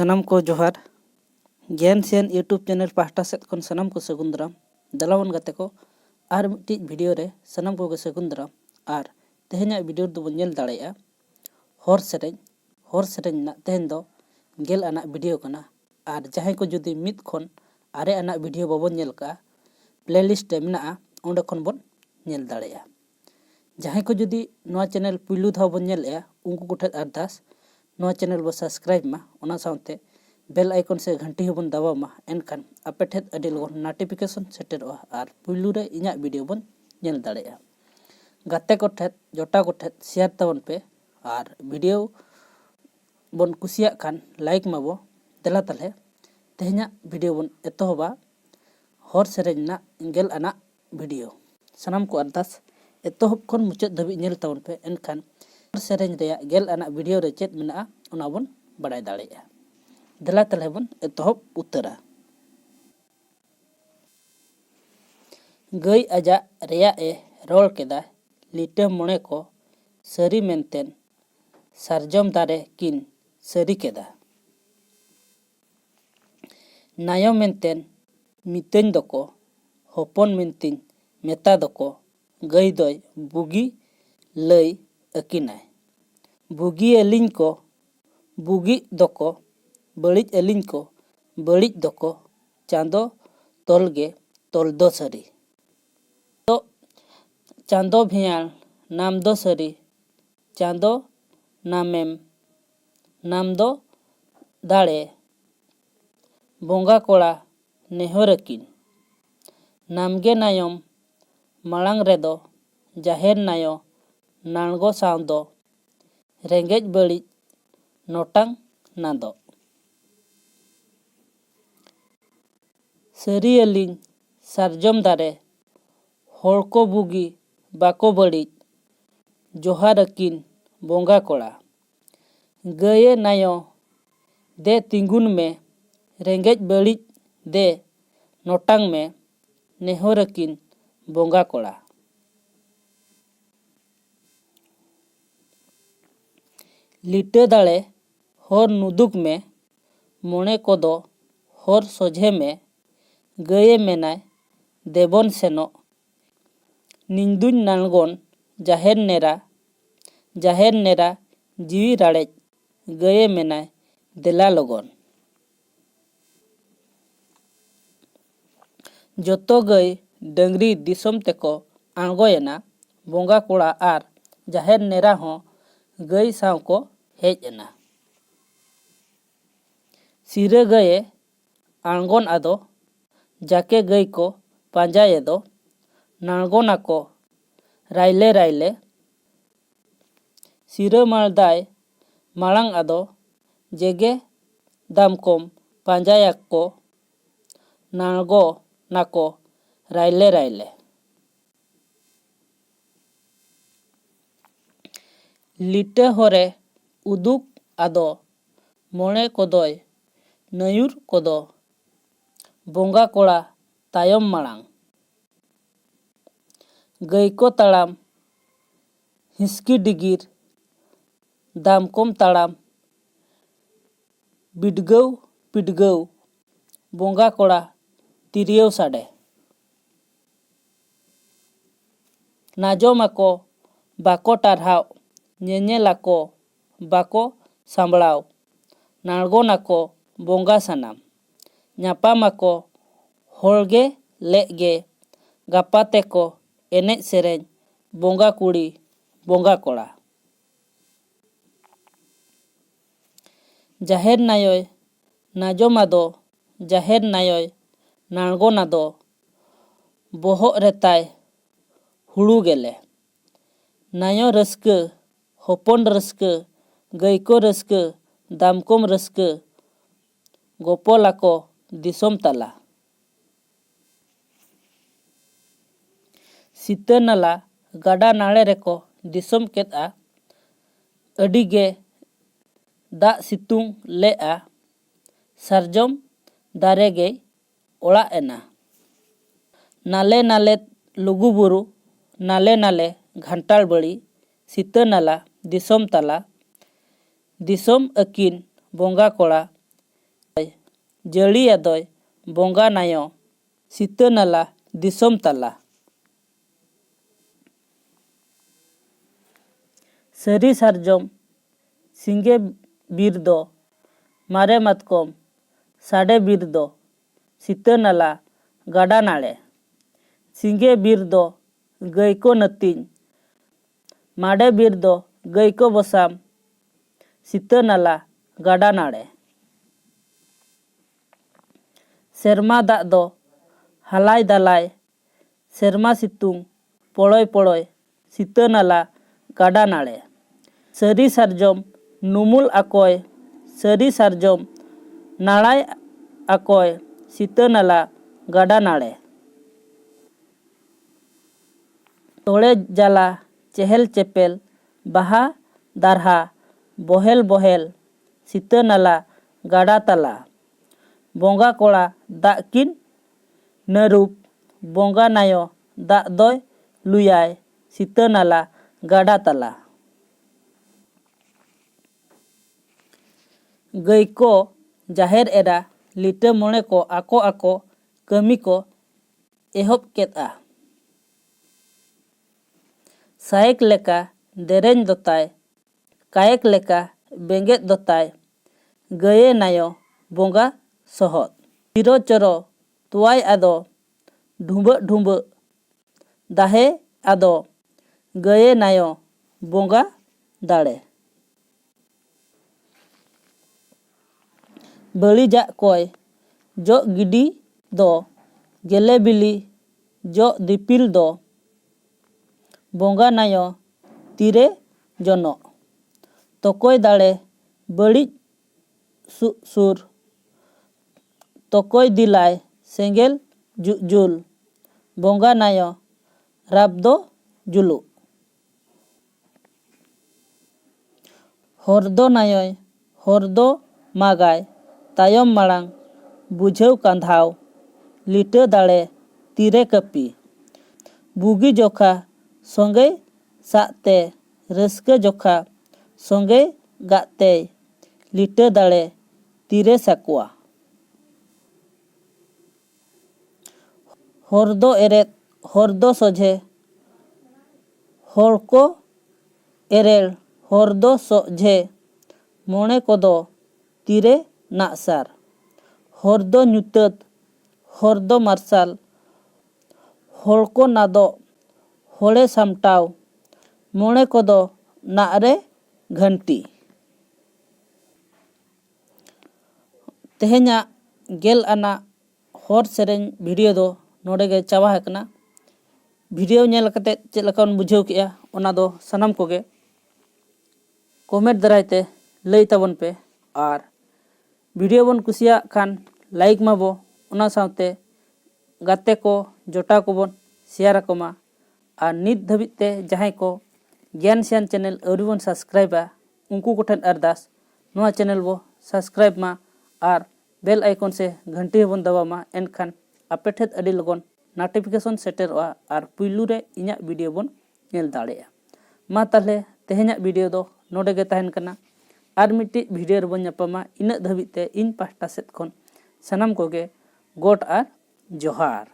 सनम को जोहार ज्ञान सेन यूट्यूब चैनल पाहटा सेद खन सनम को सगुन दाराम दलावन गाते को आर मिट्टी वीडियो रे सनम को सगुन दाराम आर तेहेना वीडियो दो बन नेल दाड़ेया हर सेरेñ ना तेहेन दो गेल आना वीडियो कना आर जहां को जुदी मित खन आरे आना वीडियो बाबन नेल का प्लेलिस्ट रे मेना ओंडे खन बन नेल दाड़ेया जहां को जुदी नोआ चैनल पुलू धाव बन नेलया उनको कोठे अरदास नोआ चैनल बो सब्सक्राइब मा ओना साउते बेल आइकन से घंटी हबन दबाव मा एनखान आपे ठेद अडी लगन नोटिफिकेशन सेटेरोआ आर पुलू रे इना वीडियो बन नेल दाड़ेया गाते को ठेद जोटा को ठेद शेयर तबन पे आर वीडियो बन कुसिया खान लाइक माबो देला तले तेहेना वीडियो बन एतोहबा हर सेरेñ ना गेल आना वीडियो सनम को अरदास एतोहब खन मुचाद धाबी नेल तबन पे एनखान हर सेरेñ रेया गेल आना वीडियो रे चेद मेना ओना बन बड़ाय दाड़ेया देला तले बन एतोहब उतरा गई आजा रेया ए रोल केदा लिटा मोणे को सरी मेंतेन सारजम दारे किन सरी केदा नायो मेंतेन मितेन दको होपन मेंतिन मेता दको गई दोय बुगी लई अकिनाय बुगी अलिन को बुगी दको बड़िज अलिन को बड़िज दको चांदो तोलगे तोल दो सरी तो चांदो भियाल नाम दो सरी चांदो नामेम नाम दो दाड़े बोंगा कोड़ा नेहरकिन नामगे नायम मालांग रेदो जाहेर नायो नांगो साउंदो रेंगेज बड़िज नोटांग नादो सरी अलिन सारजम दारे होड़को बुगी बाको बड़िज जोहार अकिन बोंगा कोड़ा गये नायो दे तिंगुन में रेंगेज बड़िज दे नोटांग में नेहर अकिन बोंगा कोड़ा लिटे दाड़े हर नुदुक में मोणे कोदो हर सोझे में गये मेनाय देबन सेनो निंदुन नालगोन जाहेर नेरा जीवी राड़ेज गये मेनाय देला लगन जोतो गई डंगरी दिसम तेको आंगोयना बोंगा कोड़ा आर जाहेर नेरा हो गई साव को हेज एना सिरे गए आंगोन आदो जाके गई को पांजाये दो नांगोना को राइले राइले सिरे मालदाय मालांग आदो जेगे दामकोम पांजाया को नांगो नाको राइले राइले लिटे होरे उदुक आदो मोणे कोदोय नयूर कोदो बोंगा कोड़ा तायम मालांग गई को ताड़ाम हिस्की डिगिर दामकोम ताड़ाम बिडगव पिडगव बोंगा कोड़ा तिरियो साडे नाजोमाको बाको टारहाव नेनेलाको बाको सांबड़ाव नालगोनाको बोंगा सानाम ᱧᱟᱯᱟᱢᱟᱠᱚ ᱦᱚᱲᱜᱮ ᱞᱮᱜᱼᱜᱮ ᱜᱟᱯᱟ ᱛᱮᱠᱚ ᱮᱱᱮᱡ ᱥᱮᱨᱮᱧ ᱵᱚᱸᱜᱟ ᱠᱩᱲᱤ ᱵᱚᱸᱜᱟ ᱠᱚᱲᱟ ᱡᱟᱦᱮᱨ ᱱᱟᱭᱚᱭ ᱱᱟᱡᱚᱢᱟᱫᱚ ᱡᱟᱦᱮᱨ ᱱᱟᱭᱚᱭ ᱱᱟᱲᱜᱚᱱᱟᱫᱚ ᱵᱚᱦᱚᱜ ᱨᱮᱛᱟᱭ ᱦᱩᱲᱩ ᱜᱮᱞᱮ ᱱᱟᱭᱚ ᱨᱟᱹᱥᱠᱟᱹ ᱦᱚᱯᱚᱱ ᱨᱟᱹᱥᱠᱟᱹ ᱜᱟᱹᱭᱠᱚ ᱨᱟᱹᱥᱠᱟᱹ ᱫᱟᱢᱠᱚᱢ ᱨᱟᱹᱥᱠᱟᱹ गोपोलाको दिसोम तला सीता नाला गाडा नाले रेको दिसोम केदा अडिगे दा सितुंग लेआ सारजम दारेगे ओड़ा एना नाले नाले लुगुबुरु नाले नाले घंटाल बड़ी सीता नाला दिसोम तला दिसोम अकिन बोंगा कोड़ा ᱡᱟᱹᱲᱤ ᱟᱫᱚᱭ ᱵᱚᱸᱜᱟ ᱱᱟᱭᱚ ᱥᱤᱛᱟᱹ ᱱᱟᱞᱟ ᱫᱤᱥᱚᱢ ᱛᱟᱞᱟ᱾ ᱥᱟᱹᱨᱤ ᱥᱟᱨᱡᱚᱢ ᱥᱤᱸᱜᱮ ᱵᱤᱨ ᱫᱚ ᱢᱟᱨᱮ ᱢᱟᱛᱠᱚᱢ ᱥᱟᱰᱮ ᱵᱤᱨ ᱫᱚ ᱥᱤᱛᱟᱹ ᱱᱟᱞᱟ ᱜᱟᱰᱟ ᱱᱟᱲᱮ᱾ ᱥᱤᱸᱜᱮ ᱵᱤᱨ ᱫᱚ ᱜᱟᱹᱭ ᱠᱚ ᱱᱟᱹᱛᱤᱧ, ᱢᱟᱰᱮ ᱵᱤᱨ ᱫᱚ ᱜᱟᱹᱭ ᱠᱚ ᱵᱚᱥᱟᱢ, ᱥᱤᱛᱟᱹ ᱱᱟᱞᱟ ᱜᱟᱰᱟ ᱱᱟᱲᱮ᱾ ᱥᱮᱨᱢᱟ ᱫᱟᱜ ᱫᱚ ᱦᱟᱞᱟᱭ ᱫᱟᱞᱟᱭ, ᱥᱮᱨᱢᱟ ᱥᱤᱛᱩᱝ ᱯᱚᱲᱚᱭ ᱯᱚᱲᱚᱭ, ᱥᱤᱛᱟᱹ ᱱᱟᱞᱟ ᱜᱟᱰᱟ ᱱᱟᱲᱮ᱾ ᱥᱟᱹᱨᱤ ᱥᱟᱨᱡᱚᱢ ᱱᱩᱢᱩᱞ ᱟᱠᱚᱭ, ᱥᱟᱹᱨᱤ ᱥᱟᱨᱡᱚᱢ ᱱᱟᱲᱟᱭ ᱟᱠᱚᱭ, ᱥᱤᱛᱟᱹ ᱱᱟᱞᱟ ᱜᱟᱰᱟ ᱱᱟᱲᱮ᱾ ᱛᱚᱲᱮ ᱡᱟᱞᱟ ᱪᱮᱦᱮᱞ ᱪᱮᱯᱮᱞ, ᱵᱟᱦᱟ ᱫᱟᱨᱦᱟ ᱵᱚᱦᱮᱞ ᱵᱚᱦᱮᱞ, ᱥᱤᱛᱟᱹ ᱱᱟᱞᱟ ᱜᱟᱰᱟ ᱛᱟᱞᱟ᱾ ᱵᱚᱸᱜᱟ ᱠᱚᱲᱟ ᱫᱟᱜ ᱠᱤᱱ ᱱᱟᱹᱨᱩᱵ, ᱵᱚᱸᱜᱟ ᱱᱟᱭᱚ ᱫᱟᱜ ᱫᱚᱭ ᱞᱩᱭᱟᱭ, ᱥᱤᱛᱟᱹ ᱱᱟᱞᱟ ᱜᱟᱰᱟ ᱛᱟᱞᱟ᱾ ᱜᱟᱹᱭ ᱠᱚ ᱡᱟᱦᱮᱨ ᱮᱨᱟ ᱞᱤᱴᱟᱹ ᱢᱚᱬᱮ ᱠᱚ ᱟᱠᱚ ᱠᱟᱹᱢᱤ ᱠᱚ ᱮᱦᱚᱵ ᱠᱮᱫᱼᱟ᱾ ᱥᱟᱭᱮᱠ ᱞᱮᱠᱟ ᱫᱮᱨᱮᱧ ᱫᱚᱛᱟᱭ, ᱠᱟᱭᱮᱠ ᱞᱮᱠᱟ ᱵᱮᱸᱜᱮᱫ ᱫᱚᱛᱟᱭ, ᱜᱟᱹᱭᱮ ᱱᱟᱭᱚ ᱵᱚᱸᱜᱟ ᱥᱚᱦᱚᱫ᱾ ᱪᱤᱨᱚ ᱪᱚᱨᱚ ᱛᱚᱣᱟᱭ ᱟᱫᱚ ᱰᱷᱩᱸᱵᱟᱹᱜ ᱰᱷᱩᱸᱵᱟᱹᱜ, ᱫᱟᱦᱮ ᱟᱫᱚ ᱜᱟᱹᱭᱮ ᱱᱟᱭᱚ ᱵᱚᱸᱜᱟ ᱫᱟᱲᱮ᱾ ᱵᱟᱹᱲᱤᱡᱟᱜ ᱠᱚᱭ ᱡᱚᱜ ᱜᱤᱰᱤ ᱫᱚ ᱜᱮᱞᱮ ᱵᱤᱞᱤ ᱡᱚᱜ ᱫᱤᱯᱤᱞ ᱫᱚ ᱵᱚᱸᱜᱟ ᱱᱟᱭᱚ ᱛᱤᱨᱮ ᱡᱚᱱᱚᱜ᱾ ᱛᱚᱠᱚᱭ ᱫᱟᱲᱮ ᱵᱟᱹᱲᱤᱡ ᱥᱩᱨ, ᱛᱚᱠᱚᱭ ᱫᱤᱞᱟᱭ ᱥᱮᱸᱜᱮᱞ ᱡᱩᱞ, ᱵᱚᱸᱜᱟ ᱱᱟᱭᱚ ᱨᱟᱵ ᱫᱚ ᱡᱩᱞᱩᱜ᱾ ᱦᱚᱨᱫᱚ ᱱᱟᱭᱚᱭ ᱦᱚᱨᱫᱚ ᱢᱟᱜᱟᱭ, ᱛᱟᱭᱚᱢ ᱢᱟᱲᱟᱝ ᱵᱩᱡᱷᱟᱹᱣ ᱠᱟᱸᱫᱷᱟᱣ, ᱞᱤᱴᱟᱹ ᱫᱟᱲᱮ ᱛᱤᱨᱮ ᱠᱟᱹᱯᱤ᱾ ᱵᱩᱜᱤ ᱡᱚᱠᱷᱟ ᱥᱚᱸᱜᱮᱭ ᱥᱟᱜ ᱛᱮ, ᱨᱟᱹᱥᱠᱟᱹ ᱡᱚᱠᱷᱟ ᱥᱚᱸᱜᱮᱭ ᱜᱟᱜ ᱛᱮᱭ, ᱞᱤᱴᱟᱹ ᱫᱟᱲᱮ ᱛᱤᱨᱮ ᱥᱟᱠᱚᱣᱟ᱾ ᱦᱚᱨᱫᱚ ᱮᱨᱮᱫ ᱦᱚᱨᱫᱚ ᱥᱚᱡᱷᱮ, ᱦᱚᱲ ᱠᱚ ᱮᱨᱮᱲ ᱦᱚᱨᱫᱚ ᱥᱚᱡᱷᱮ, ᱢᱚᱬᱮ ᱠᱚᱫᱚ ᱛᱤᱨᱮ ᱱᱟᱜᱥᱟᱨ᱾ ᱦᱚᱨᱫᱚ ᱧᱩᱛᱟᱹᱛ ᱦᱚᱨᱫᱚ ᱢᱟᱨᱥᱟᱞ, ᱦᱚᱲ ᱠᱚ ᱱᱟᱫᱚᱜ ᱦᱚᱲᱮ ᱥᱟᱢᱴᱟᱣ, ᱢᱚᱬᱮ ᱠᱚᱫᱚ ᱱᱟᱜ ᱨᱮ ᱜᱷᱟᱹᱱᱴᱤ᱾ ᱛᱮᱦᱮᱧᱟᱜ 10 ᱟᱱᱟᱜ ᱦᱚᱲ ᱥᱮᱨᱮᱧ ᱵᱷᱤᱰᱤᱭᱳ ᱫᱚ ᱱᱚᱰᱮ ᱜᱮ ᱪᱟᱵᱟ ᱟᱠᱟᱱᱟ᱾ ᱵᱷᱤᱰᱤᱭᱳ ᱧᱮᱞ ᱠᱟᱛᱮᱫ ᱪᱮᱫ ᱞᱮᱠᱟ ᱵᱚᱱ ᱵᱩᱡᱷᱟᱹᱣ ᱠᱮᱜᱼᱟ ᱚᱱᱟ ᱫᱚ ᱥᱟᱱᱟᱢ ᱠᱚᱜᱮ ᱠᱚᱢᱮᱱᱴ ᱫᱟᱨᱟᱭ ᱛᱮ ᱞᱟᱹᱭ ᱛᱟᱵᱚᱱ ᱯᱮ, ᱟᱨ ᱵᱷᱤᱰᱤᱭᱳ ᱵᱚᱱ ᱠᱩᱥᱤᱭᱟᱜ ᱠᱷᱟᱱ ᱞᱟᱭᱤᱠ ᱢᱟᱵᱚ, ᱚᱱᱟ ᱥᱟᱶᱛᱮ ᱜᱟᱛᱮ ko ᱡᱚᱴᱟᱣ ᱠᱚᱵᱚᱱ ᱥᱮᱭᱟᱨ ᱟᱠᱚ ᱢᱟ, ᱟᱨ ᱱᱤᱛ ᱫᱷᱟᱹᱵᱤᱡ te ᱡᱟᱦᱟᱸᱭ ko ᱜᱮᱭᱟᱱ ᱥᱮᱭᱟᱱ ᱪᱮᱱᱮᱞ ᱟᱹᱣᱨᱤ ᱵᱚᱱ ᱥᱟᱵᱥᱠᱨᱟइबᱟ ᱩᱱᱠᱩ ᱠᱚᱴᱷᱮᱱ ᱟᱨᱫᱟᱥ ᱱᱚᱣᱟ ᱪᱮᱱᱮᱞ ᱵᱚ ᱥᱟᱵᱥᱠᱨᱟइब ᱢᱟ ᱟᱨ बेल आइकन से घंटी हबन दबामा, एनखान आपे ठेद अडी लगन नोटिफिकेशन सेटेरोआ और पुइलू रे इᱧᱟᱜ वीडियो बन नेल दाड़ेया। मा ताहले तेहेᱧाᱜ वीडियो दो नोडे गे ताहेन कना, आर मिट्टी वीडियो रे बन ñापामा इना धबिते इन पास्टा सेद खन सनाम कोगे गोट आर जोहार।